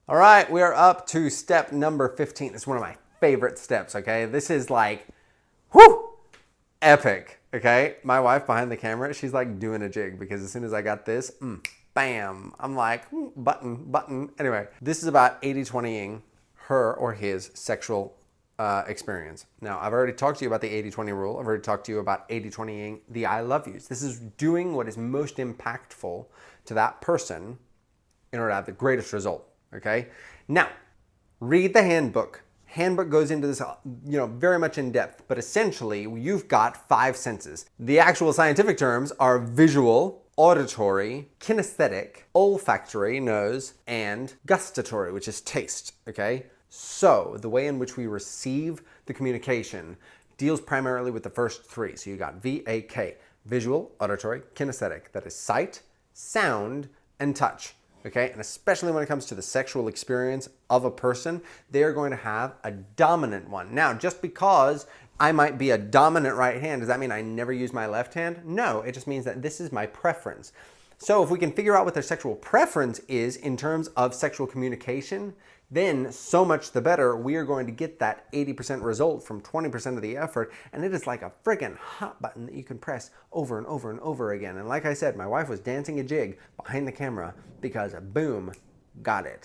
All right, we are up to step number 15. It's one of my favorite steps, okay? This is like, whoo, epic, okay? My wife behind the camera, she's like doing a jig because as soon as I got this, bam, I'm like, button. Anyway, this is about 80-20ing her or his sexual experience. Now, I've already talked to you about the 80-20 rule. I've already talked to you about 80-20ing the I love yous. This is doing what is most impactful to that person in order to have the greatest result, okay? Now, read the handbook. Handbook goes into this, very much in depth, but essentially you've got 5 senses. The actual scientific terms are visual, auditory, kinesthetic, olfactory, nose, and gustatory, which is taste, okay? So the way in which we receive the communication deals primarily with the first 3. So you got VAK, visual, auditory, kinesthetic. That is sight, sound, and touch. Okay, and especially when it comes to the sexual experience of a person, they are going to have a dominant one. Now, just because I might be a dominant right hand, does that mean I never use my left hand? No, it just means that this is my preference. So if we can figure out what their sexual preference is in terms of sexual communication, then so much the better. We are going to get that 80% result from 20% of the effort, and it is like a friggin' hot button that you can press over and over and over again. And like I said, my wife was dancing a jig behind the camera because boom, got it.